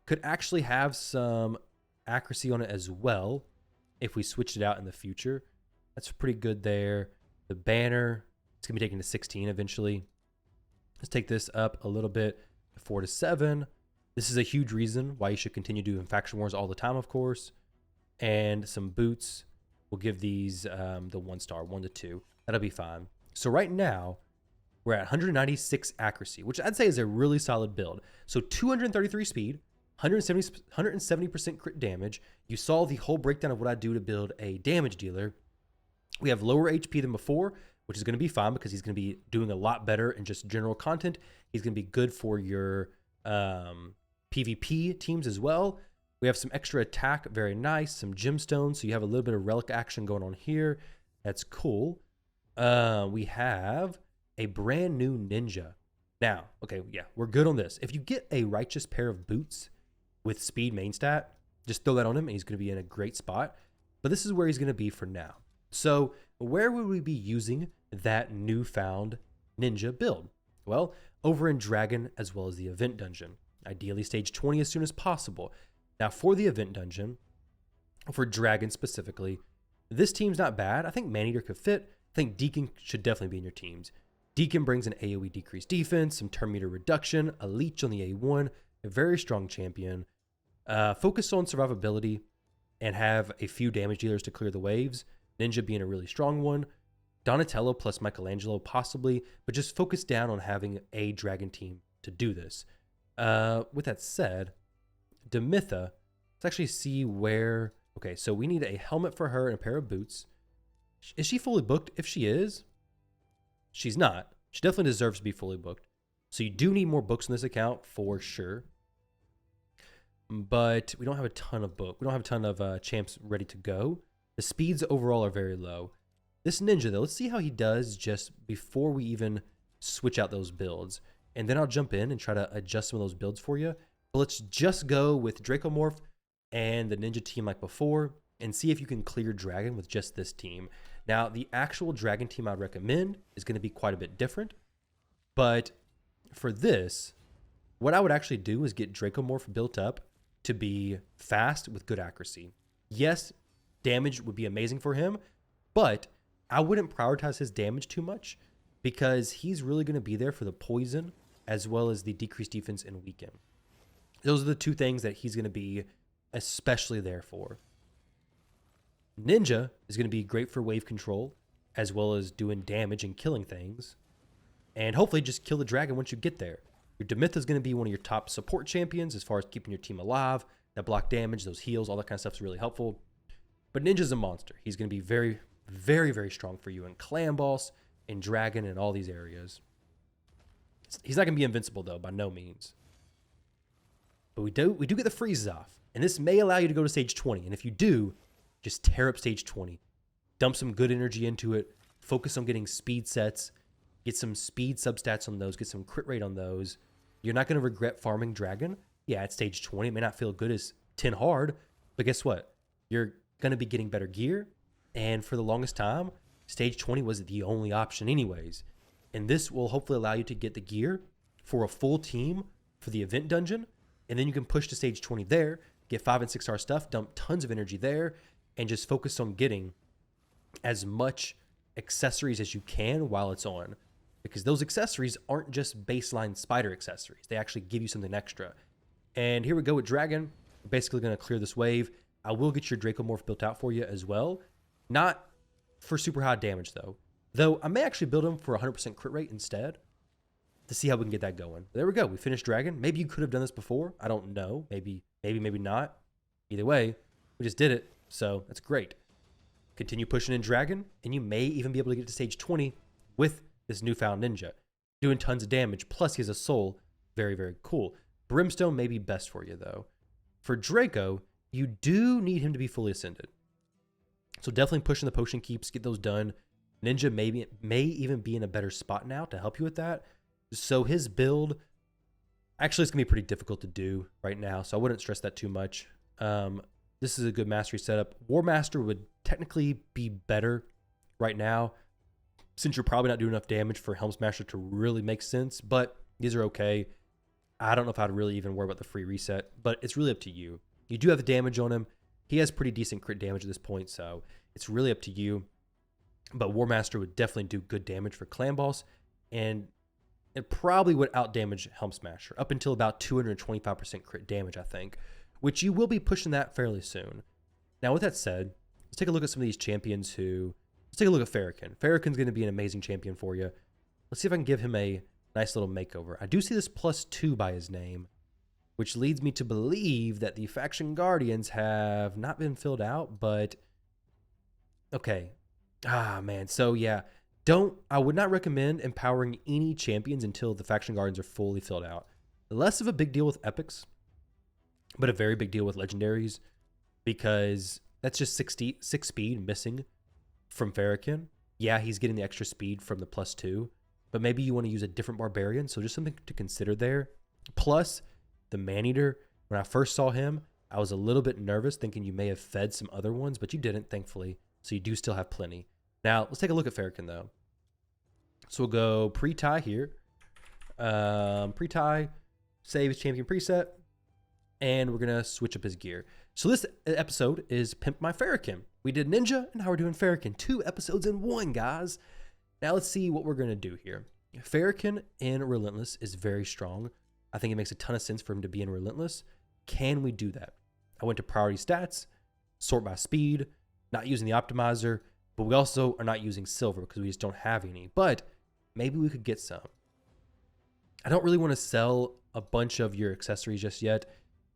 could actually have some accuracy on it as well if we switched it out in the future. That's pretty good there. The banner, it's going to be taken to 16 eventually. Let's take this up a little bit to 4 to 7. This is a huge reason why you should continue doing faction wars all the time, of course. And some boots. We'll give these the 1-star, 1 to 2. That'll be fine. So right now, we're at 196 accuracy, which I'd say is a really solid build. So 233 speed, 170% crit damage. You saw the whole breakdown of what I do to build a damage dealer. We have lower HP than before, which is going to be fine because he's going to be doing a lot better in just general content. He's going to be good for your PvP teams as well. We have some extra attack, very nice. Some gemstones, so you have a little bit of relic action going on here. That's cool. We have a brand new ninja. Now, okay, yeah, we're good on this. If you get a righteous pair of boots with speed main stat, just throw that on him and he's going to be in a great spot. But this is where he's going to be for now. So where would we be using that newfound ninja build? Well, over in Dragon as well as the event dungeon. Ideally stage 20 as soon as possible. Now for the event dungeon, for Dragon specifically, this team's not bad. I think Maneater could fit. I think Deacon should definitely be in your teams. Deacon brings an AoE decreased defense, some turn meter reduction, a leech on the A1, a very strong champion. Focus on survivability and have a few damage dealers to clear the waves. Ninja being a really strong one. Donatello plus Michelangelo possibly, but just focus down on having a Dragon team to do this. With that said, Demitha, let's actually see where... Okay, so we need a helmet for her and a pair of boots. Is she fully booked? If she is, she's not. She definitely deserves to be fully booked. So you do need more books in this account for sure. But we don't have a ton of book. We don't have a ton of champs ready to go. The speeds overall are very low. This ninja, though, let's see how he does just before we even switch out those builds. And then I'll jump in and try to adjust some of those builds for you. But let's just go with Dracomorph and the ninja team like before and see if you can clear Dragon with just this team. Now, the actual Dragon team I'd recommend is going to be quite a bit different. But for this, what I would actually do is get Dracomorph built up to be fast with good accuracy. Yes, damage would be amazing for him, but I wouldn't prioritize his damage too much because he's really going to be there for the poison as well as the decreased defense and weaken. Those are the two things that he's going to be especially there for. Ninja is going to be great for wave control as well as doing damage and killing things. And hopefully just kill the dragon once you get there. Your Demytha is going to be one of your top support champions as far as keeping your team alive. That block damage, those heals, all that kind of stuff is really helpful. But Ninja's a monster. He's going to be very, very, very strong for you in Clan Boss, in Dragon, and all these areas. He's not going to be invincible, though, by no means. But we do get the freezes off. And this may allow you to go to stage 20. And if you do, just tear up stage 20. Dump some good energy into it. Focus on getting speed sets. Get some speed substats on those. Get some crit rate on those. You're not going to regret farming Dragon. Yeah, at stage 20, it may not feel good as 10 hard. But guess what? You're going to be getting better gear. And for the longest time, stage 20 was the only option anyways. And this will hopefully allow you to get the gear for a full team for the event dungeon. And then you can push to stage 20 there, get 5 and 6 star stuff, dump tons of energy there, and just focus on getting as much accessories as you can while it's on. Because those accessories aren't just baseline spider accessories. They actually give you something extra. And here we go with Dragon. We're basically going to clear this wave. I will get your Dracomorph built out for you as well. Not for super high damage, though. Though I may actually build him for 100% crit rate instead to see how we can get that going. There we go. We finished Dragon. Maybe you could have done this before. I don't know. Maybe not. Either way, we just did it. So that's great. Continue pushing in Dragon, and you may even be able to get to stage 20 with this newfound ninja. Doing tons of damage, plus he has a soul. Very, very cool. Brimstone may be best for you, though. For Draco, you do need him to be fully ascended. So definitely pushing the potion keeps, get those done. Ninja may even be in a better spot now to help you with that. So his build, actually it's going to be pretty difficult to do right now, so I wouldn't stress that too much. This is a good mastery setup. War Master would technically be better right now, since you're probably not doing enough damage for Helm Smasher to really make sense, but these are okay. I don't know if I'd really even worry about the free reset, but it's really up to you. You do have the damage on him. He has pretty decent crit damage at this point, so it's really up to you. But War Master would definitely do good damage for Clan Boss, and it probably would outdamage Helm Smasher up until about 225% crit damage, I think, which you will be pushing that fairly soon. Now, with that said, let's take a look at some of these champions who... Let's take a look at Farrakhan. Farrakhan's going to be an amazing champion for you. Let's see if I can give him a nice little makeover. I do see this +2 by his name, which leads me to believe that the Faction Guardians have not been filled out, but... Okay. Ah, man. So, yeah. I would not recommend empowering any champions until the Faction Guardians are fully filled out. Less of a big deal with epics, but a very big deal with legendaries, because that's just 6 speed missing from Farrakhan. Yeah, he's getting the extra speed from the +2, but maybe you want to use a different barbarian, so just something to consider there. Plus, the Maneater, when I first saw him, I was a little bit nervous, thinking you may have fed some other ones, but you didn't, thankfully, so you do still have plenty. Now, let's take a look at Farrakhan, though. So we'll go pre-tie here. Pre-tie, save his champion preset, and we're going to switch up his gear. So this episode is Pimp My Farrakhan. We did Ninja, and now we're doing Farrakhan. 2 episodes in 1, guys. Now let's see what we're going to do here. Farrakhan in Relentless is very strong. I think it makes a ton of sense for him to be in Relentless. Can we do that? I went to priority stats, sort by speed, not using the optimizer, but we also are not using silver because we just don't have any. But maybe we could get some. I don't really want to sell a bunch of your accessories just yet.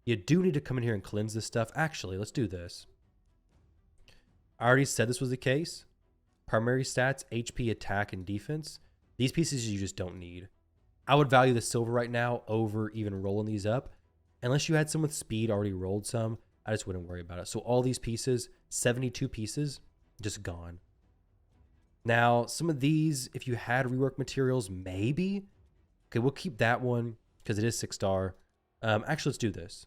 You do need to come in here and cleanse this stuff. Actually, let's do this. I already said this was the case. Primary stats, HP, attack, and defense. These pieces you just don't need. I would value the silver right now over even rolling these up. Unless you had some with speed already rolled some, I just wouldn't worry about it. So all these pieces, 72 pieces, just gone. Now, some of these, if you had rework materials, maybe. Okay, we'll keep that one because it is 6-star. Actually, let's do this.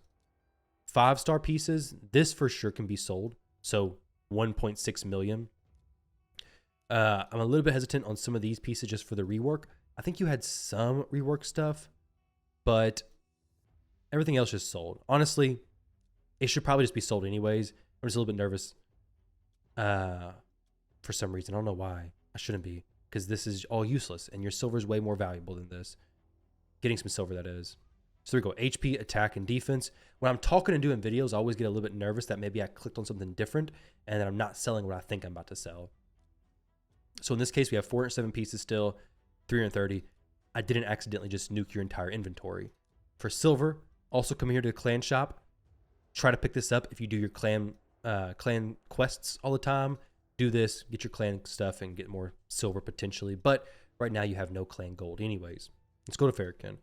5-star pieces, this for sure can be sold. So 1.6 million. I'm a little bit hesitant on some of these pieces just for the rework. I think you had some rework stuff, but everything else just sold. Honestly, it should probably just be sold anyways. I'm just a little bit nervous for some reason. I don't know why. I shouldn't be, because this is all useless, and your silver is way more valuable than this. Getting some silver, that is. So there we go. HP, attack, and defense. When I'm talking and doing videos, I always get a little bit nervous that maybe I clicked on something different and that I'm not selling what I think I'm about to sell. So in this case, we have 407 pieces still, 330. I didn't accidentally just nuke your entire inventory. For silver, also come here to the clan shop. Try to pick this up if you do your clan quests all the time. Do this, get your clan stuff, and get more silver potentially. But right now you have no clan gold anyways. Let's go to Farrakhan.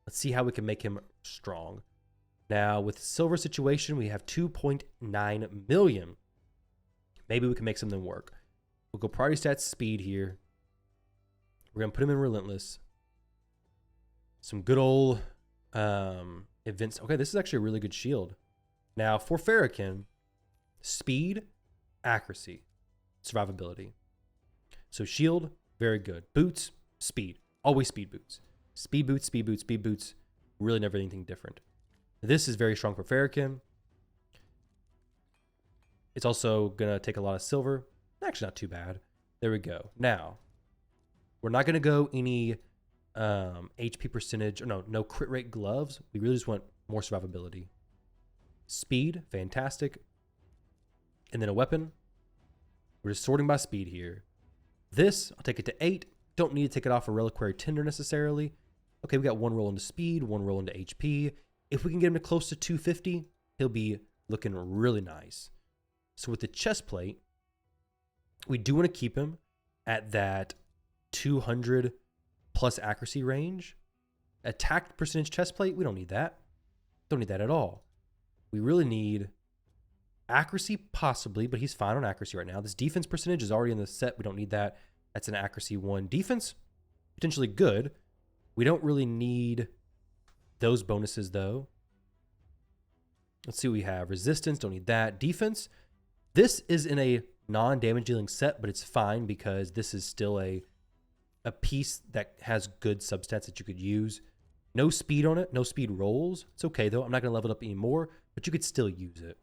Let's see how we can make him strong. Now, with the silver situation, we have 2.9 million. Maybe we can make something work. We'll go priority stats speed here. We're going to put him in relentless. Some good old events. Okay, this is actually a really good shield. Now, for Farrakhan, speed, accuracy, survivability. So shield, very good. Boots, speed. Always speed boots. Speed boots, speed boots, speed boots. Really never anything different. This is very strong for Farrakhan. It's also going to take a lot of silver. Actually, not too bad. There we go. Now, we're not going to go any HP percentage. Or no crit rate gloves. We really just want more survivability. Speed, fantastic. And then a weapon. We're just sorting by speed here. This, I'll take it to 8. Don't need to take it off a reliquary tinder necessarily. Okay, we got 1 roll into speed, 1 roll into HP. If we can get him to close to 250, he'll be looking really nice. So with the chest plate, we do want to keep him at that 200 plus accuracy range. Attack percentage chest plate, we don't need that. Don't need that at all. We really need accuracy possibly, but he's fine on accuracy right now. This defense percentage is already in the set. We don't need that. That's an accuracy 1. Defense, potentially good. We don't really need those bonuses though. Let's see what we have. Resistance, don't need that. Defense, this is in a non-damage dealing set, but it's fine because this is still a piece that has good substats that you could use. No speed on it, no speed rolls. It's okay though. I'm not going to level it up anymore, but you could still use it.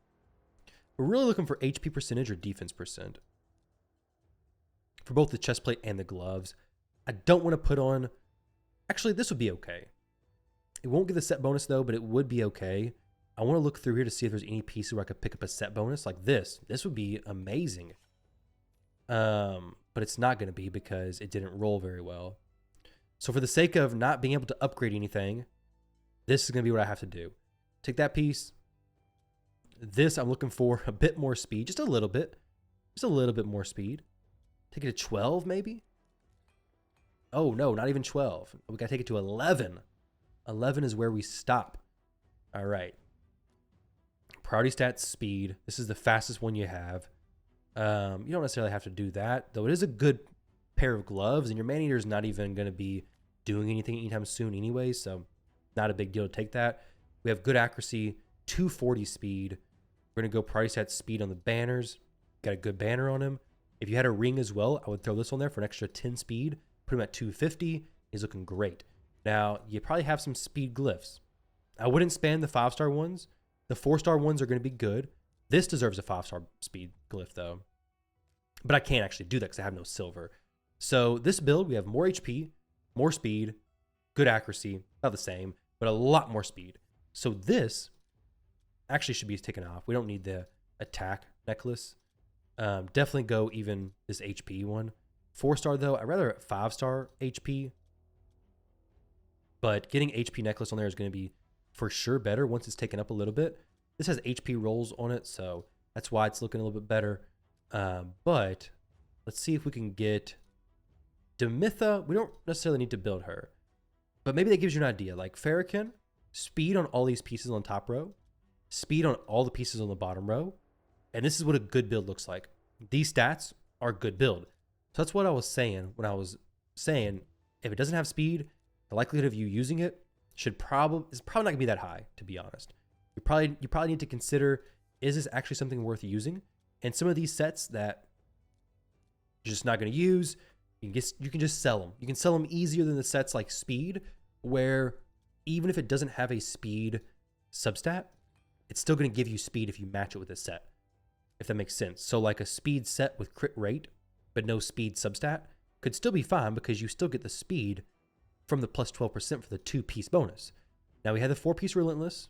We're really looking for HP percentage or defense percent for both the chest plate and the gloves. I don't want to put on, actually this would be okay. It won't get the set bonus though, but it would be okay. I want to look through here to see if there's any pieces where I could pick up a set bonus like this. This would be amazing. But it's not going to be because it didn't roll very well. So for the sake of not being able to upgrade anything, this is going to be what I have to do. Take that piece. This, I'm looking for a bit more speed, just a little bit more speed. Take it to 12 maybe? Oh no, not even 12. We got to take it to 11. 11 is where we stop. All right. Priority stats speed. This is the fastest one you have. You don't necessarily have to do that, though it is a good pair of gloves, and your man-eater is not even going to be doing anything anytime soon anyway, so not a big deal to take that. We have good accuracy, 240 speed. We're going to go priority stats speed on the banners. Got a good banner on him. If you had a ring as well, I would throw this on there for an extra 10 speed. Put him at 250. He's looking great. Now, you probably have some speed glyphs. I wouldn't spam the 5-star ones. The 4-star ones are going to be good. This deserves a 5-star speed glyph, though. But I can't actually do that because I have no silver. So this build, we have more HP, more speed, good accuracy, not the same, but a lot more speed. So this actually should be taken off. We don't need the attack necklace. Definitely go even this HP one. 4-star, though, I'd rather 5-star HP. But getting HP necklace on there is going to be for sure better once it's taken up a little bit. This has HP rolls on it, so that's why it's looking a little bit better. But let's see if we can get Demitha. We don't necessarily need to build her, but maybe that gives you an idea. Like Farrakhan, speed on all these pieces on top row, speed on all the pieces on the bottom row, and this is what a good build looks like. These stats are a good build. So that's what I was saying when I was saying if it doesn't have speed, the likelihood of you using it is probably not gonna be that high, to be honest. You probably need to consider, is this actually something worth using? And some of these sets that you're just not going to use, you can just sell them. You can sell them easier than the sets like speed, where even if it doesn't have a speed substat, it's still going to give you speed if you match it with a set, if that makes sense. So like a speed set with crit rate, but no speed substat could still be fine because you still get the speed from the plus 12% for the 2-piece bonus. Now we have the 4-piece relentless.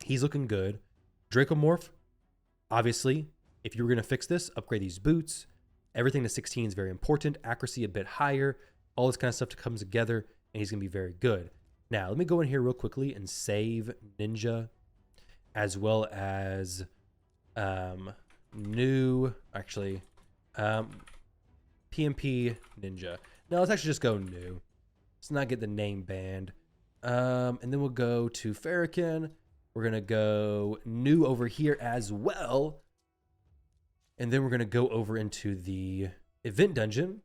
He's looking good. Dracomorph, obviously, if you were going to fix this, upgrade these boots. Everything to 16 is very important. Accuracy a bit higher. all this kind of stuff to come together, and he's going to be very good. Now, let me go in here real quickly and save Ninja, as well as PMP Ninja. No, let's actually just go new. Let's not get the name banned. And then we'll go to Farrakhan. We're going to go new over here as well. And then we're going to go over into the event dungeon.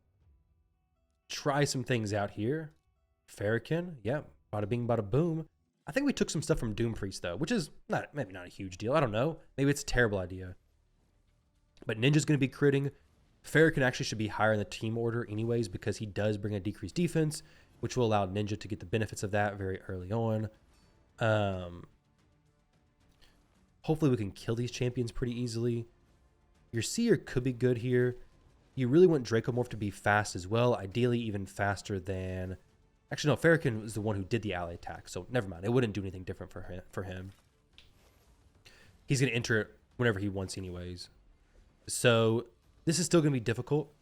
Try some things out here. Farrakhan. Yeah. Bada bing, bada boom. I think we took some stuff from Doom Priest, though, which is maybe not a huge deal. I don't know. Maybe it's a terrible idea. But Ninja's going to be critting. Farrakhan actually should be higher in the team order anyways, because he does bring a decreased defense, which will allow Ninja to get the benefits of that very early on. Hopefully we can kill these champions pretty easily. Your Seer could be good here. You really want Dracomorph to be fast as well, ideally even faster than... Actually, no, Farrakhan was the one who did the ally attack, so never mind. It wouldn't do anything different for him. He's going to enter it whenever he wants anyways. So this is still going to be difficult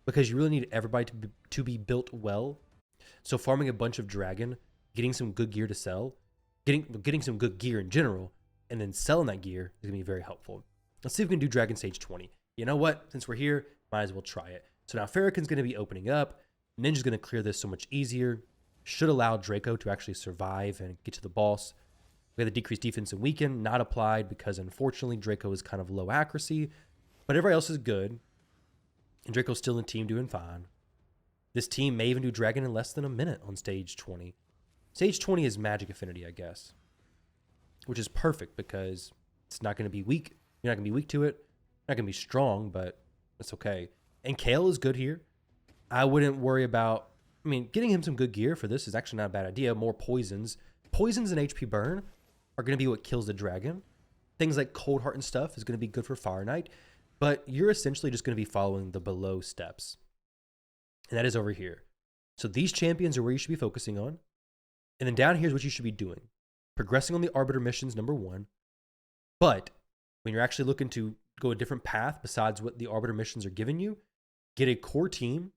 because you really need everybody to be built well. So farming a bunch of dragon, getting some good gear to sell, getting some good gear in general, and then selling that gear is going to be very helpful. Let's see if we can do Dragon Stage 20. You know what? Since we're here, might as well try it. So now Farrakhan's going to be opening up. Ninja's going to clear this so much easier. Should allow Draco to actually survive and get to the boss. We have the decreased defense and weaken, not applied because unfortunately Draco is kind of low accuracy. But everybody else is good. And Draco's still in the team doing fine. This team may even do Dragon in less than a minute on Stage 20. Stage 20 is Magic Affinity, I guess. Which is perfect because it's not going to be weak. You're not going to be weak to it. Not going to be strong, but it's okay. And Kale is good here. I wouldn't worry about... I mean, getting him some good gear for this is actually not a bad idea. More poisons. Poisons and HP burn are going to be what kills the dragon. Things like Cold Heart and stuff is going to be good for Fire Knight. But you're essentially just going to be following the below steps. And that is over here. So these champions are where you should be focusing on. And then down here is what you should be doing. Progressing on the Arbiter missions, number 1. But when you're actually looking to go a different path besides what the Arbiter missions are giving you, get a core team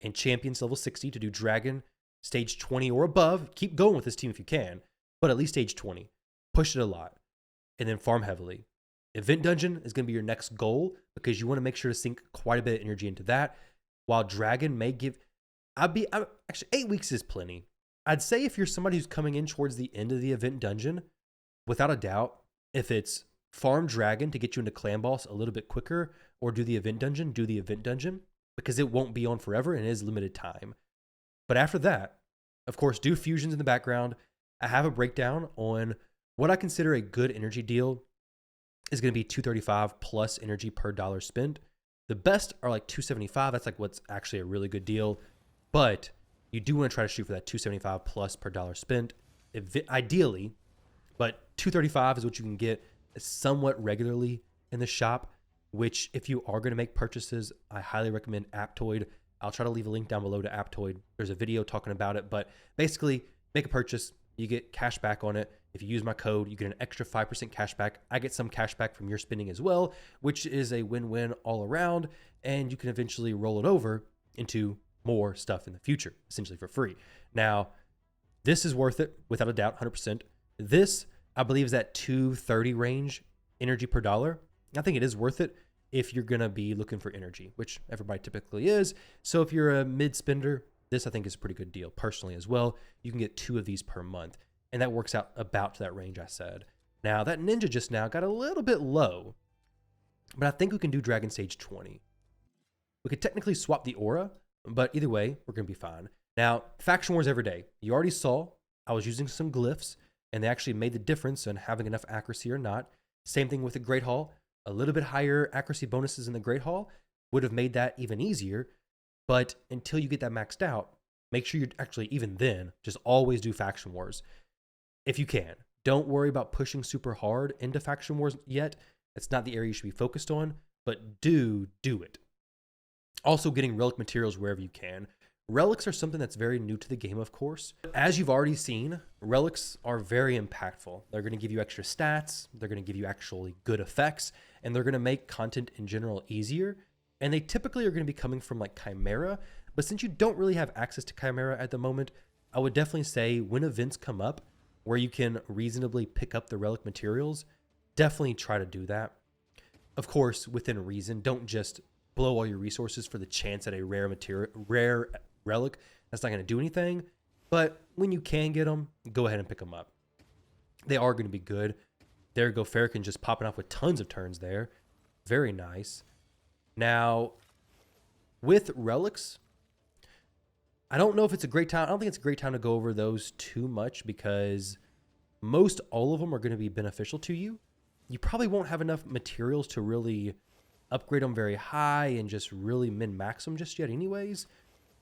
and champions level 60 to do Dragon stage 20 or above. Keep going with this team if you can, but at least stage 20. Push it a lot. And then farm heavily. Event Dungeon is going to be your next goal because you want to make sure to sink quite a bit of energy into that. While Dragon may give... actually, 8 weeks is plenty. I'd say if you're somebody who's coming in towards the end of the Event Dungeon, without a doubt, if it's farm Dragon to get you into Clan Boss a little bit quicker, or do the Event Dungeon, do the Event Dungeon, because it won't be on forever and it is limited time. But after that, of course, do fusions in the background. I have a breakdown on what I consider a good energy deal is going to be 235 plus energy per dollar spent. The best are like 275. That's like what's actually a really good deal. But you do want to try to shoot for that 275 plus per dollar spent, ideally. But 235 is what you can get somewhat regularly in the shop, which if you are going to make purchases, I highly recommend Aptoide. I'll try to leave a link down below to Aptoide. There's a video talking about it, but basically make a purchase. You get cash back on it. If you use my code, you get an extra 5% cash back. I get some cash back from your spending as well, which is a win-win all around. And you can eventually roll it over into more stuff in the future, essentially for free. Now, this is worth it without a doubt, 100%. This, I believe, is that 230 range energy per dollar. I think it is worth it if you're going to be looking for energy, which everybody typically is. So if you're a mid spender, this I think is a pretty good deal personally as well. You can get 2 of these per month, and that works out about to that range I said. Now, that ninja just now got a little bit low, but I think we can do Dragon Stage 20. We could technically swap the aura, but either way, we're going to be fine. Now, Faction Wars every day. You already saw I was using some glyphs, and they actually made the difference in having enough accuracy or not. Same thing with the Great Hall. A little bit higher accuracy bonuses in the Great Hall would have made that even easier. But until you get that maxed out, make sure you're actually, even then, just always do Faction Wars. If you can. Don't worry about pushing super hard into Faction Wars yet. It's not the area you should be focused on, but do it. Also getting relic materials wherever you can. Relics are something that's very new to the game, of course. As you've already seen, relics are very impactful. They're going to give you extra stats, they're going to give you actually good effects, and they're going to make content in general easier. And they typically are going to be coming from like Chimera, But since you don't really have access to Chimera at the moment, I would definitely say when events come up where you can reasonably pick up the relic materials, definitely try to do that. Of course, within reason, don't just blow all your resources for the chance at a rare relic that's not going to do anything. But when you can get them, go ahead and pick them up. They are going to be good. There you go, Farrakhan just popping off with tons of turns there. Very nice. Now, with relics, I don't know if it's a great time. I don't think it's a great time to go over those too much because most all of them are going to be beneficial to you. You probably won't have enough materials to really upgrade them very high and just really min-max them just yet anyways.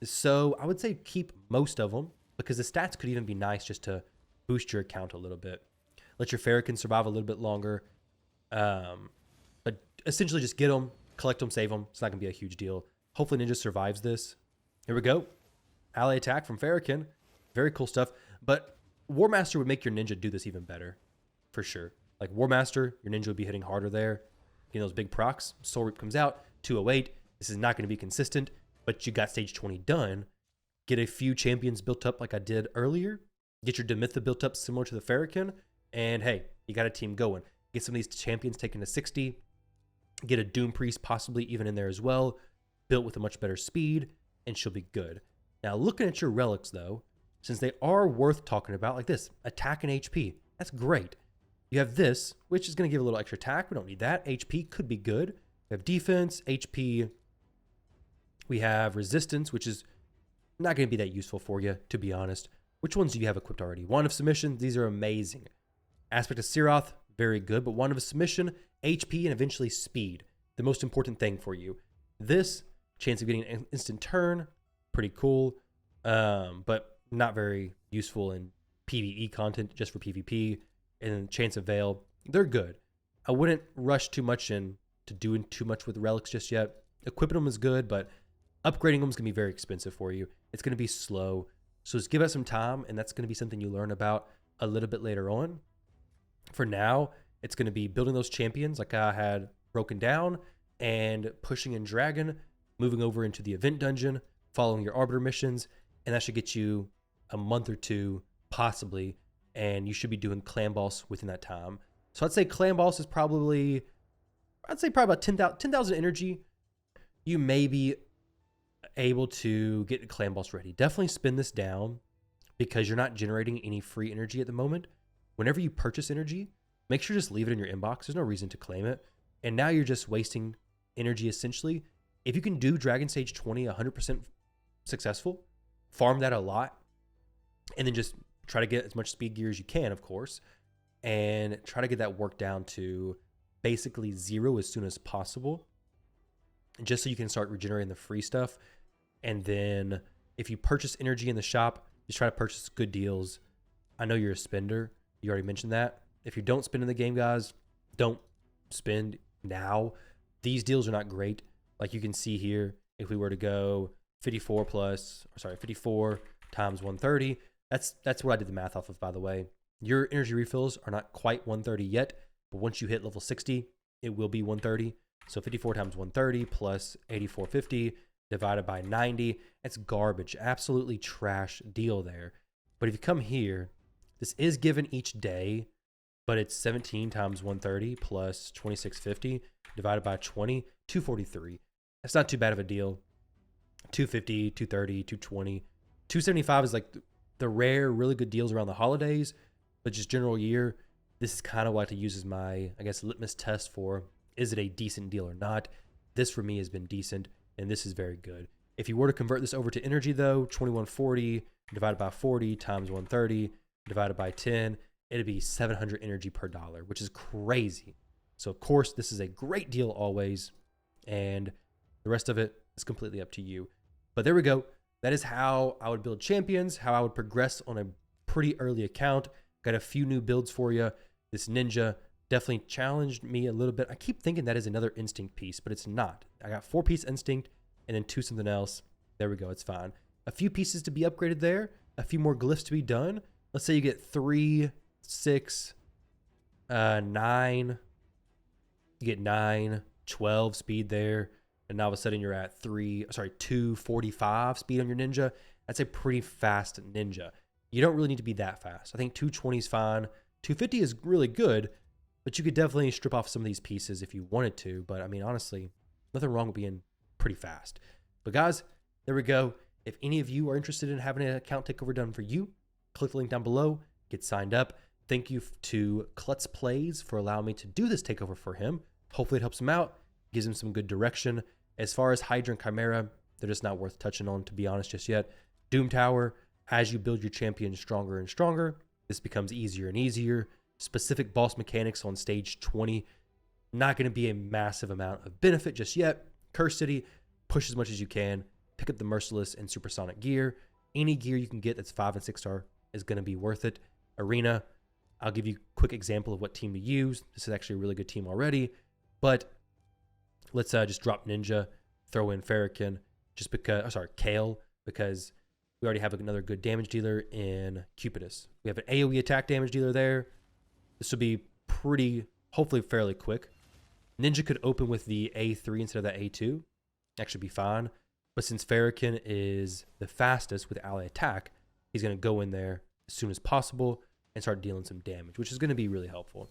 So I would say keep most of them because the stats could even be nice just to boost your account a little bit. Let your Farrakhan survive a little bit longer. But essentially just get them, collect them, save them. It's not going to be a huge deal. Hopefully Ninja survives this. Here we go. Ally attack from Farrakhan. Very cool stuff. But War Master would make your Ninja do this even better. For sure. Like War Master, your Ninja would be hitting harder there. Getting those big procs. Soul Reap comes out. 208. This is not going to be consistent. But you got stage 20 done. Get a few champions built up like I did earlier. Get your Demitha built up similar to the Farrakhan. And hey, you got a team going. Get some of these champions taken to 60. Get a Doom Priest possibly even in there as well. Built with a much better speed. And she'll be good. Now, looking at your relics, though, since they are worth talking about, like this, attack and HP, that's great. You have this, which is going to give a little extra attack. We don't need that. HP could be good. We have defense, HP. We have resistance, which is not going to be that useful for you, to be honest. Which ones do you have equipped already? Wand of Submission, these are amazing. Aspect of Siroth, very good, but Wand of Submission, HP, and eventually speed, the most important thing for you. This, chance of getting an instant turn, pretty cool, but not very useful in PvE content, just for PvP. And Chance of Veil, they're good. I wouldn't rush too much into doing too much with relics just yet. Equipping them is good, but upgrading them is going to be very expensive for you. It's going to be slow. So just give it some time, and that's going to be something you learn about a little bit later on. For now, it's going to be building those champions like I had broken down and pushing in Dragon, moving over into the event dungeon, following your Arbiter missions, and that should get you a month or two, possibly, and you should be doing Clan Boss within that time. So I'd say Clan Boss is probably about 10,000 energy. You may be able to get Clan Boss ready. Definitely spin this down because you're not generating any free energy at the moment. Whenever you purchase energy, make sure to just leave it in your inbox. There's no reason to claim it. And now you're just wasting energy essentially. If you can do Dragon Stage 20 100% successful, farm that a lot, and then just try to get as much speed gear as you can, of course, and try to get that work down to basically 0 as soon as possible, just so you can start regenerating the free stuff. And then if you purchase energy in the shop, just try to purchase good deals. I know you're a spender. You already mentioned that. If you don't spend in the game, guys, don't spend now. These deals are not great. Like you can see here, if we were to go 54 times 130, that's what I did the math off of, by the way. Your energy refills are not quite 130 yet, but once you hit level 60, it will be 130. So 54 times 130 plus 8450 divided by 90, that's garbage. Absolutely trash deal there. But if you come here, this is given each day, but it's 17 times 130 plus 2650 divided by 20, 243. That's not too bad of a deal. 250, 230, 220. 275 is like the rare, really good deals around the holidays, but just general year, this is kind of what I use as my, I guess, litmus test for, is it a decent deal or not? This for me has been decent, and this is very good. If you were to convert this over to energy though, 2140 divided by 40 times 130 divided by 10, it'd be 700 energy per dollar, which is crazy. So of course, this is a great deal always, and the rest of it is completely up to you. But there we go. That is how I would build champions, how I would progress on a pretty early account. Got a few new builds for you. This ninja definitely challenged me a little bit. I keep thinking that is another instinct piece, but it's not. I got 4-piece instinct and then 2 something else. There we go. It's fine. A few pieces to be upgraded there. A few more glyphs to be done. Let's say you get 3, 6, 9. You get 9, 12 speed there. and now all of a sudden you're at 245 speed on your ninja. That's a pretty fast ninja. You don't really need to be that fast. I think 220 is fine. 250 is really good, but you could definitely strip off some of these pieces if you wanted to. But I mean, honestly, nothing wrong with being pretty fast. But guys, there we go. If any of you are interested in having an account takeover done for you, click the link down below, get signed up. Thank you to Klutz Plays for allowing me to do this takeover for him. Hopefully it helps him out, gives him some good direction. As far as Hydra and Chimera, they're just not worth touching on, to be honest, just yet. Doom Tower, as you build your champion stronger and stronger, this becomes easier and easier. Specific boss mechanics on stage 20, not going to be a massive amount of benefit just yet. Curse City, push as much as you can. Pick up the Merciless and Supersonic gear. Any gear you can get that's 5 and 6 star is going to be worth it. Arena, I'll give you a quick example of what team to use. This is actually a really good team already, but let's just drop Ninja, throw in Farrakhan, just because, Kale, because we already have another good damage dealer in Cupidus. We have an AoE attack damage dealer there. This will be hopefully fairly quick. Ninja could open with the A3 instead of the A2. Actually be fine. But since Farrakhan is the fastest with ally attack, he's going to go in there as soon as possible and start dealing some damage, which is going to be really helpful.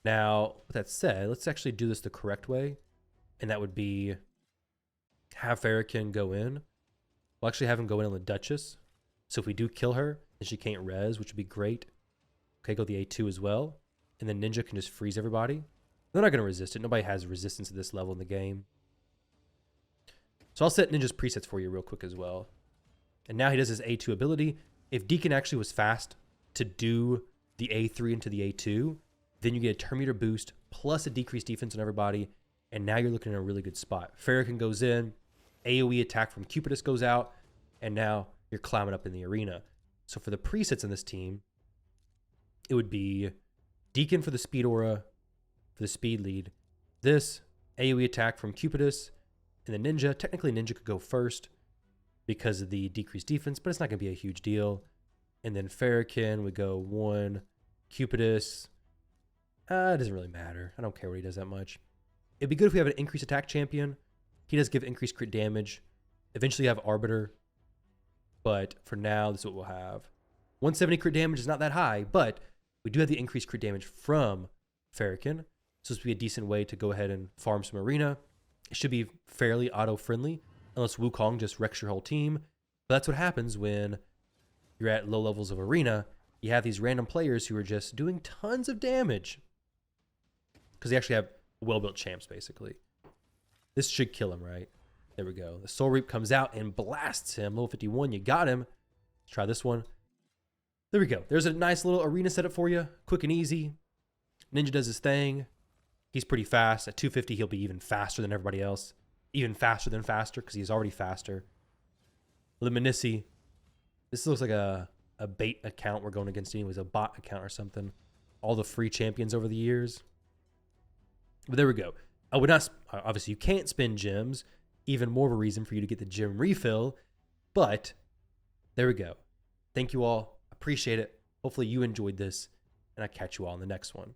Now, with that said, let's actually do this the correct way. And that would be have Farrakhan go in. We'll actually have him go in on the Duchess. So if we do kill her, then she can't res, which would be great. Okay, go the A2 as well. And then Ninja can just freeze everybody. They're not going to resist it. Nobody has resistance at this level in the game. So I'll set Ninja's presets for you real quick as well. And now he does his A2 ability. If Deacon actually was fast to do the A3 into the A2, then you get a turn meter boost plus a decreased defense on everybody. And now you're looking at a really good spot. Farrakhan goes in. AoE attack from Cupidus goes out. And now you're climbing up in the arena. So for the presets in this team, it would be Deacon for the speed aura, for the speed lead. This AoE attack from Cupidus. And the Ninja, technically Ninja could go first because of the decreased defense, but it's not going to be a huge deal. And then Farrakhan would go 1, Cupidus. It doesn't really matter. I don't care what he does that much. It'd be good if we have an increased attack champion. He does give increased crit damage. Eventually you have Arbiter. But for now, this is what we'll have. 170 crit damage is not that high, but we do have the increased crit damage from Farrakhan. So this would be a decent way to go ahead and farm some arena. It should be fairly auto-friendly, unless Wukong just wrecks your whole team. But that's what happens when you're at low levels of arena. You have these random players who are just doing tons of damage. Because they actually have well-built champs, basically. This should kill him, right? There we go. The Soul Reap comes out and blasts him. Level 51, you got him. Let's try this one. There we go. There's a nice little arena setup for you. Quick and easy. Ninja does his thing. He's pretty fast. At 250, he'll be even faster than everybody else. Even faster than faster, because he's already faster. Luminissi. This looks like a bait account we're going against. Anyways, a bot account or something. All the free champions over the years. But there we go. I would not... Obviously, you can't spend gems. Even more of a reason for you to get the gem refill. But there we go. Thank you all. Appreciate it. Hopefully you enjoyed this. And I'll catch you all in the next one.